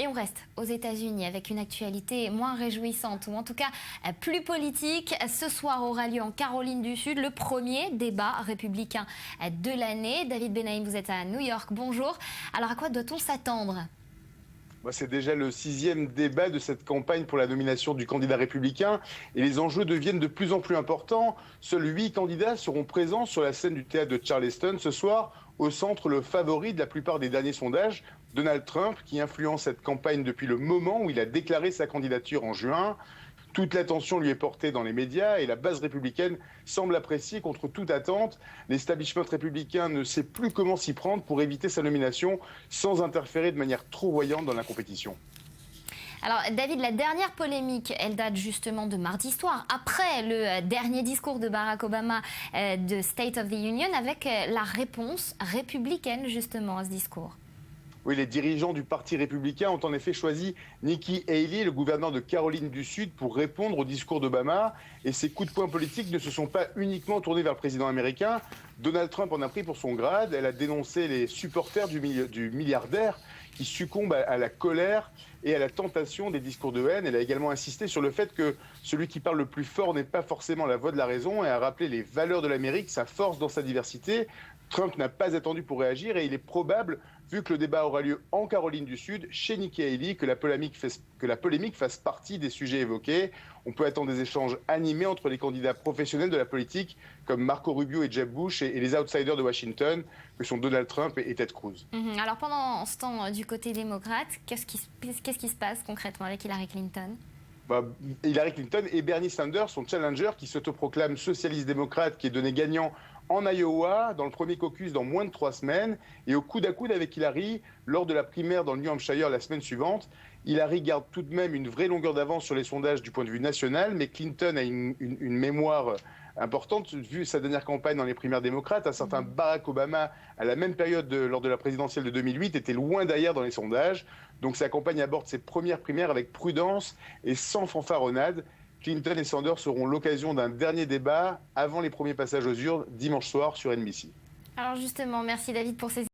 Et on reste aux États-Unis avec une actualité moins réjouissante, ou en tout cas plus politique. Ce soir aura lieu en Caroline du Sud le premier débat républicain de l'année. David Benaïm, vous êtes à New York. Bonjour. Alors à quoi doit-on s'attendre ? C'est déjà le 6e débat de cette campagne pour la nomination du candidat républicain et les enjeux deviennent de plus en plus importants. Seuls 8 candidats seront présents sur la scène du théâtre de Charleston ce soir. Au centre, le favori de la plupart des derniers sondages, Donald Trump, qui influence cette campagne depuis le moment où il a déclaré sa candidature en juin. Toute l'attention lui est portée dans les médias et la base républicaine semble apprécier contre toute attente. L'establishment républicain ne sait plus comment s'y prendre pour éviter sa nomination sans interférer de manière trop voyante dans la compétition. Alors David, la dernière polémique, elle date justement de mardi soir, après le dernier discours de Barack Obama de State of the Union, avec la réponse républicaine justement à ce discours. Oui, les dirigeants du Parti républicain ont en effet choisi Nikki Haley, le gouverneur de Caroline du Sud, pour répondre au discours d'Obama. Et ces coups de poing politiques ne se sont pas uniquement tournés vers le président américain. Donald Trump en a pris pour son grade. Elle a dénoncé les supporters du milliardaire qui succombent à la colère et à la tentation des discours de haine. Elle a également insisté sur le fait que celui qui parle le plus fort n'est pas forcément la voix de la raison et a rappelé les valeurs de l'Amérique, sa force dans sa diversité. Trump n'a pas attendu pour réagir et il est probable, vu que le débat aura lieu en Caroline du Sud, chez Nikki Haley, que la polémique fasse partie des sujets évoqués. On peut attendre des échanges animés entre les candidats professionnels de la politique, comme Marco Rubio et Jeb Bush, et les outsiders de Washington, que sont Donald Trump et Ted Cruz. Alors pendant ce temps, du côté démocrate, qu'est-ce qui se passe concrètement avec Hillary Clinton ? Hillary Clinton et Bernie Sanders, son challenger, qui s'autoproclame socialiste-démocrate, qui est donné gagnant en Iowa, dans le premier caucus dans moins de 3 semaines, et au coude à coude avec Hillary lors de la primaire dans le New Hampshire la semaine suivante. Hillary garde tout de même une vraie longueur d'avance sur les sondages du point de vue national, mais Clinton a une mémoire importante, vu sa dernière campagne dans les primaires démocrates. Un certain Barack Obama, à la même période lors de la présidentielle de 2008, était loin derrière dans les sondages. Donc sa campagne aborde ses premières primaires avec prudence et sans fanfaronnade. Clinton et Sanders auront l'occasion d'un dernier débat avant les premiers passages aux urnes dimanche soir sur NBC. Alors justement, merci David pour ces